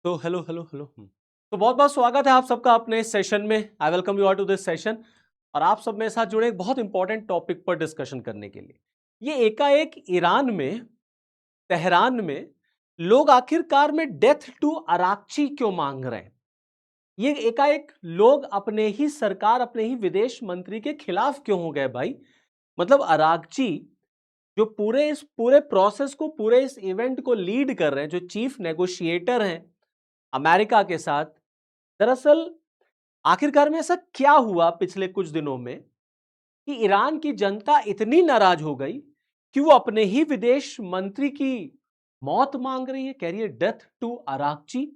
तो hello hello hello तो बहुत बहुत स्वागत है आप सबका अपने इस सेशन में। I welcome you all to this session. और आप सब मेरे साथ जुड़े एक बहुत इंपॉर्टेंट टॉपिक पर डिस्कशन करने के लिए। ये एकाएक ईरान में, तेहरान में लोग आखिरकार में डेथ टू अराक्ची क्यों मांग रहे हैं? ये एकाएक लोग अपने ही सरकार, अपने ही विदेश मंत्री के खिलाफ क्यों हो गए भाई? मतलब अराक्ची जो पूरे प्रोसेस को, पूरे इस इवेंट को लीड कर रहे हैं, जो चीफ नेगोशिएटर हैं अमेरिका के साथ, दरअसल आखिरकार में ऐसा क्या हुआ पिछले कुछ दिनों में कि ईरान की जनता इतनी नाराज हो गई कि वो अपने ही विदेश मंत्री की मौत मांग रही है, कह रही है डेथ टू अराक्ची।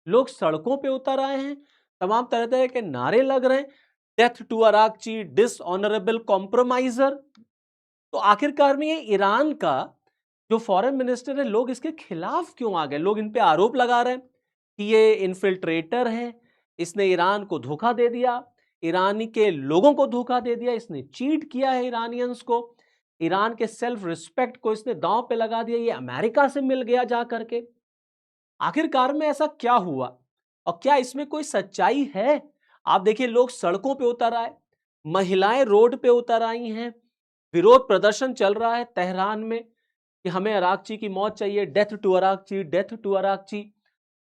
लोग सड़कों पे उतर आए हैं, तमाम तरह तरह के नारे लग रहे हैं, डेथ टू अराक्ची, डिसऑनरेबल कॉम्प्रोमाइजर। तो आखिरकार में ये ईरान का जो फॉरेन मिनिस्टर है, लोग इसके खिलाफ क्यों आ गए? लोग इन पे आरोप लगा रहे हैं कि ये इन्फिल्ट्रेटर है, इसने ईरान को धोखा दे दिया, ईरानी के लोगों को धोखा दे दिया, इसने चीट किया है ईरानियंस को, ईरान के सेल्फ रिस्पेक्ट को इसने दांव पे लगा दिया, ये अमेरिका से मिल गया जा करके। आखिरकार में ऐसा क्या हुआ और क्या इसमें कोई सच्चाई है? आप देखिए, लोग सड़कों पे उतर आए, महिलाएं रोड पे उतर आई हैं, विरोध प्रदर्शन चल रहा है तेहरान में कि हमें अराक्ची की मौत चाहिए, death to Araghchi, death to Araghchi.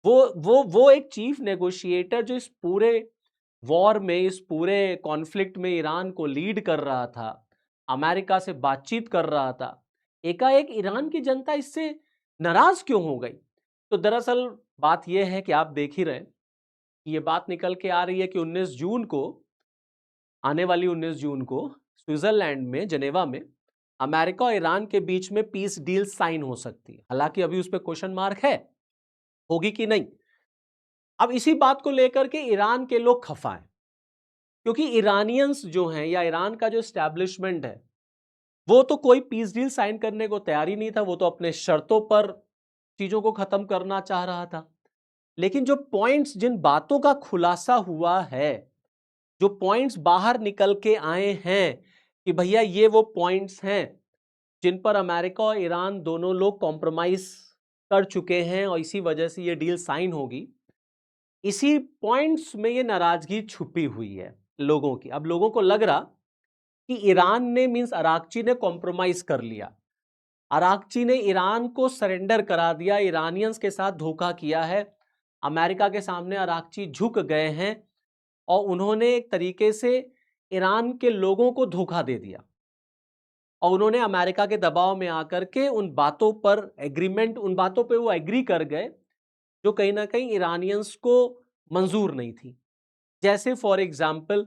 वो एक चीफ नेगोशिएटर जो इस पूरे वॉर में, इस पूरे कॉन्फ्लिक्ट में ईरान को लीड कर रहा था, अमेरिका से बातचीत कर रहा था, एकाएक ईरान की जनता इससे नाराज क्यों हो गई? तो दरअसल बात यह है कि आप देख ही रहे हैं कि ये बात निकल के आ रही है कि 19 जून को, आने वाली 19 जून को स्विट्जरलैंड में, जेनेवा में अमेरिका और ईरान के बीच में पीस डील साइन हो सकती है। हालांकि अभी उस पर क्वेश्चन मार्क है, होगी कि नहीं। अब इसी बात को लेकर के ईरान के लोग खफा हैं, क्योंकि ईरानियंस जो हैं, या ईरान का जो एस्टैब्लिशमेंट है, वो तो कोई पीस डील साइन करने को तैयार ही नहीं था। वो तो अपने शर्तों पर चीजों को खत्म करना चाह रहा था। लेकिन जो पॉइंट्स, जिन बातों का खुलासा हुआ है, जो पॉइंट्स बाहर निकल के आए हैं कि भैया ये वो पॉइंट्स हैं जिन पर अमेरिका और ईरान दोनों लोग कॉम्प्रोमाइज कर चुके हैं और इसी वजह से ये डील साइन होगी, इसी पॉइंट्स में ये नाराजगी छुपी हुई है लोगों की। अब लोगों को लग रहा कि ईरान ने, मींस अराक्ची ने कॉम्प्रोमाइज कर लिया, अराक्ची ने ईरान को सरेंडर करा दिया, ईरानियंस के साथ धोखा किया है, अमेरिका के सामने अराक्ची झुक गए हैं और उन्होंने एक तरीके से ईरान के लोगों को धोखा दे दिया और उन्होंने अमेरिका के दबाव में आकर के उन बातों पर एग्रीमेंट, उन बातों पे वो एग्री कर गए जो कहीं ना कहीं ईरानियंस को मंजूर नहीं थी। जैसे फॉर एग्जाम्पल,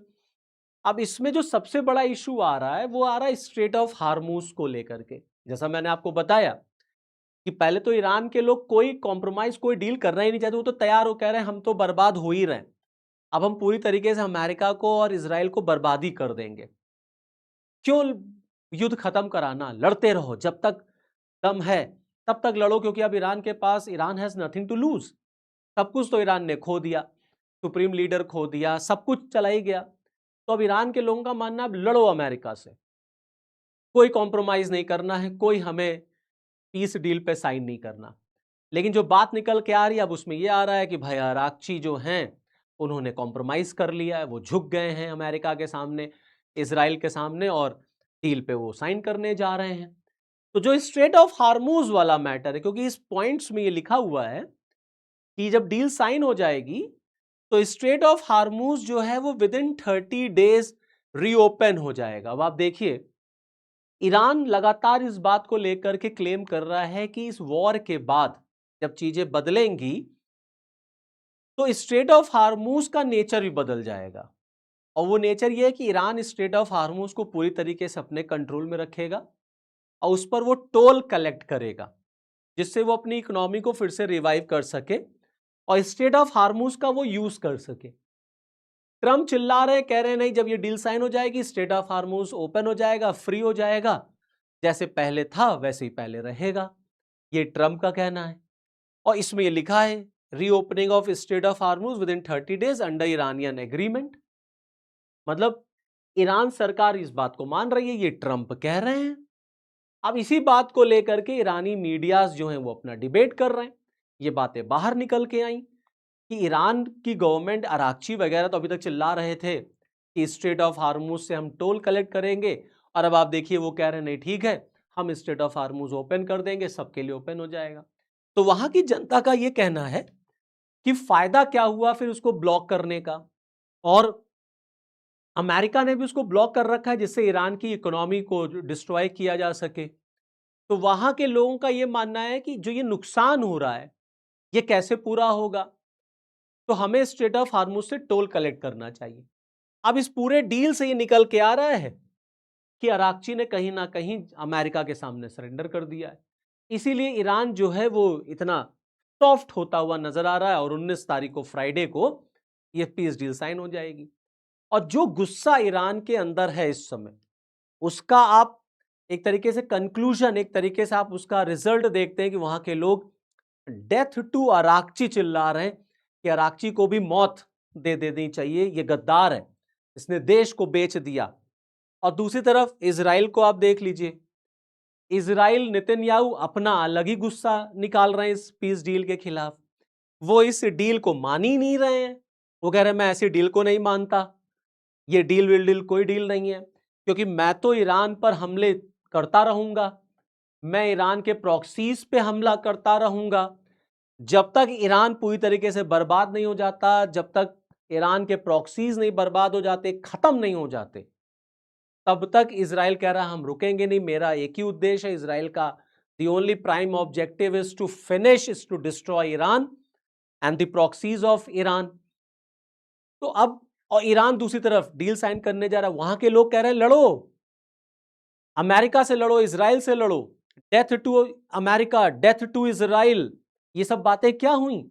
अब इसमें जो सबसे बड़ा इशू आ रहा है, वो आ रहा है स्ट्रेट ऑफ हार्मूज को लेकर के। जैसा मैंने आपको बताया कि पहले तो ईरान के लोग कोई कॉम्प्रोमाइज, कोई डील करना ही नहीं चाहते, वो तो तैयार हो, कह रहे हैं हम तो बर्बाद हो ही रहे हैं, अब हम पूरी तरीके से अमेरिका को और इजराइल को बर्बादी कर देंगे। क्यों युद्ध खत्म कराना? लड़ते रहो, जब तक दम है तब तक लड़ो, क्योंकि अब ईरान के पास, Iran has nothing to lose. सब कुछ तो ईरान ने खो दिया, सुप्रीम लीडर खो दिया, सब कुछ चला ही गया। तो अब ईरान के लोगों का मानना, अब लड़ो अमेरिका से, कोई कॉम्प्रोमाइज नहीं करना है, कोई हमें पीस डील पे साइन नहीं करना। लेकिन जो बात निकल के आ रही है अब, उसमें यह आ रहा है कि भाई अराक्ची जो हैं, उन्होंने कॉम्प्रोमाइज कर लिया है, वो झुक गए हैं अमेरिका के सामने, इसराइल के सामने, और डील पे वो साइन करने जा रहे हैं। तो जो स्ट्रेट ऑफ हार्मूज वाला मैटर है, क्योंकि इस पॉइंट्स में ये लिखा हुआ है कि जब डील साइन हो जाएगी तो स्ट्रेट ऑफ हार्मूज जो है वो विद इन 30 डेज रीओपन हो जाएगा। अब आप देखिए, ईरान लगातार इस बात को लेकर के क्लेम कर रहा है कि इस वॉर के बाद जब चीजें बदलेंगी तो स्ट्रेट ऑफ हार्मूज का नेचर भी बदल जाएगा। और वो नेचर ये है कि ईरान स्ट्रेट ऑफ हार्मूज को पूरी तरीके से अपने कंट्रोल में रखेगा और उस पर वो टोल कलेक्ट करेगा, जिससे वो अपनी इकोनॉमी को फिर से रिवाइव कर सके और स्ट्रेट ऑफ हार्मूज का वो यूज कर सके। ट्रम्प चिल्ला रहे, कह रहे नहीं, जब ये डील साइन हो जाएगी स्ट्रेट ऑफ हार्मूज ओपन हो जाएगा, फ्री हो जाएगा, जैसे पहले था वैसे ही पहले रहेगा। ये ट्रम्प का कहना है। और इसमें ये लिखा है, reopening of straight of Hormuz with in 30 days under Iranian agreement. मतलब ईरान सरकार इस बात को मान रही है, ये ट्रम्प कह रहे हैं। अब इसी बात को लेकर के ईरानी मीडियाज जो हैं वो अपना डिबेट कर रहे हैं, ये बातें बाहर निकल के आई कि ईरान की गवर्नमेंट अराक्ची वगैरह तो अभी तक चिल्ला रहे थे कि स्ट्रेट ऑफ हार्मूज से हम टोल कलेक्ट करेंगे, और अब आप देखिए वो कह रहे हैं नहीं ठीक है, हम स्ट्रेट ऑफ हार्मूज ओपन कर देंगे, सबके लिए ओपन हो जाएगा। तो वहां की जनता का ये कहना है कि फायदा क्या हुआ फिर उसको ब्लॉक करने का, और अमेरिका ने भी उसको ब्लॉक कर रखा है जिससे ईरान की इकोनॉमी को डिस्ट्रॉय किया जा सके। तो वहां के लोगों का यह मानना है कि जो ये नुकसान हो रहा है ये कैसे पूरा होगा, तो हमें स्ट्रेट ऑफ हार्मूज से टोल कलेक्ट करना चाहिए। अब इस पूरे डील से ये निकल के आ रहा है कि अराक्ची ने कहीं ना कहीं अमेरिका के सामने सरेंडर कर दिया है, इसीलिए ईरान जो है वो इतना सॉफ्ट होता हुआ नजर आ रहा है, और 19 तारीख को फ्राइडे को ये पीस डील साइन हो जाएगी। और जो गुस्सा ईरान के अंदर है इस समय, उसका आप एक तरीके से कंक्लूजन, एक तरीके से आप उसका रिजल्ट देखते हैं कि वहां के लोग डेथ टू अराक्ची चिल्ला रहे हैं कि अराक्ची को भी मौत दे देनी चाहिए, ये गद्दार है, इसने देश को बेच दिया। और दूसरी तरफ इजराइल को आप देख लीजिए, इजराइल नेतन्याहू अपना अलग ही गुस्सा निकाल रहे हैं इस पीस डील के खिलाफ। वो इस डील को मान ही नहीं रहे हैं, वो कह रहे हैं मैं ऐसी डील को नहीं मानता, ये डील कोई डील नहीं है, क्योंकि मैं तो ईरान पर हमले करता रहूंगा, मैं ईरान के प्रॉक्सीज पे हमला करता रहूंगा, जब तक ईरान पूरी तरीके से बर्बाद नहीं हो जाता, जब तक ईरान के प्रॉक्सीज नहीं बर्बाद हो जाते, खत्म नहीं हो जाते, तब तक इजराइल कह रहा हम रुकेंगे नहीं। मेरा एक ही उद्देश्य है इजराइल का, the only prime objective is to finish, is to destroy Iran and the proxies of Iran. तो अब और ईरान दूसरी तरफ डील साइन करने जा रहा है, वहां के लोग कह रहे हैं लड़ो, अमेरिका से लड़ो, इजराइल से लड़ो, death to America, death to Israel, ये सब बातें क्या हुई?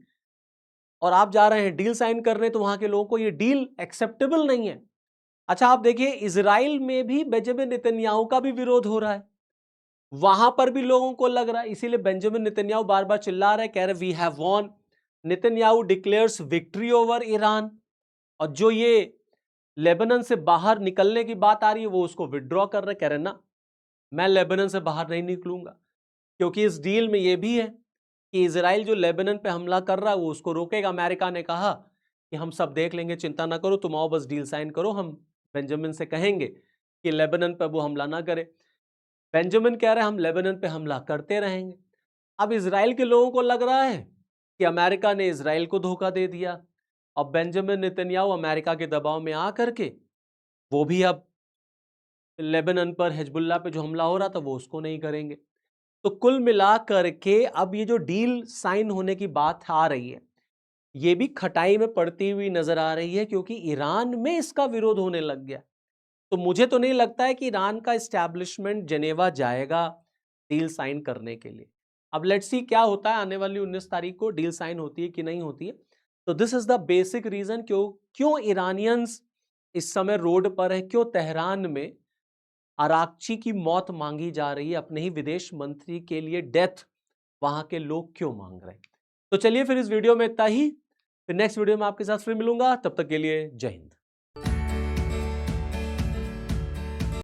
और आप जा रहे हैं डील साइन करने, तो वहां के लोगों को ये डील एक्सेप्टेबल नहीं है। अच्छा आप देखिए, इजराइल में भी बेंजामिन नेतन्याहू का भी विरोध हो रहा है, वहां पर भी लोगों को लग रहा है, इसीलिए बेंजामिन नेतन्याहू बार बार चिल्ला रहे, कह रहे we have won, Netanyahu declares victory over Iran. और जो ये लेबनान से बाहर निकलने की बात आ रही है वो उसको विड्रॉ कर रहे, कह रहे ना मैं लेबनान से बाहर नहीं निकलूंगा, क्योंकि इस डील में यह भी है कि इजराइल जो लेबनान पे हमला कर रहा है वो उसको रोकेगा। अमेरिका ने कहा कि हम सब देख लेंगे, चिंता ना करो, तुम आओ बस डील साइन करो, हम बेंजामिन से कहेंगे कि लेबनान पे वो हमला ना करे। बेंजामिन कह रहे हैं हम लेबनान पे हमला करते रहेंगे। अब इजराइल के लोगों को लग रहा है कि अमेरिका ने इजराइल को धोखा दे दिया, अब बेंजामिन नेतन्याहू अमेरिका के दबाव में आकर के वो भी अब लेबनान पर हिजबुल्लाह पे जो हमला हो रहा था वो उसको नहीं करेंगे। तो कुल मिला करके अब ये जो डील साइन होने की बात आ रही है ये भी खटाई में पड़ती हुई नजर आ रही है, क्योंकि ईरान में इसका विरोध होने लग गया। तो मुझे तो नहीं लगता है कि ईरान का एस्टैब्लिशमेंट जेनेवा जाएगा डील साइन करने के लिए। अब लेट्स सी क्या होता है, आने वाली 19 तारीख को डील साइन होती है कि नहीं होती है। तो this is the basic reason क्यों ईरानियंस इस समय रोड पर है, क्यों तेहरान में अराक्ची की मौत मांगी जा रही है, अपने ही विदेश मंत्री के लिए डेथ वहां के लोग क्यों मांग रहे हैं। तो चलिए फिर इस वीडियो में इतना ही, फिर नेक्स्ट वीडियो में आपके साथ फिर मिलूंगा, तब तक के लिए जय हिंद।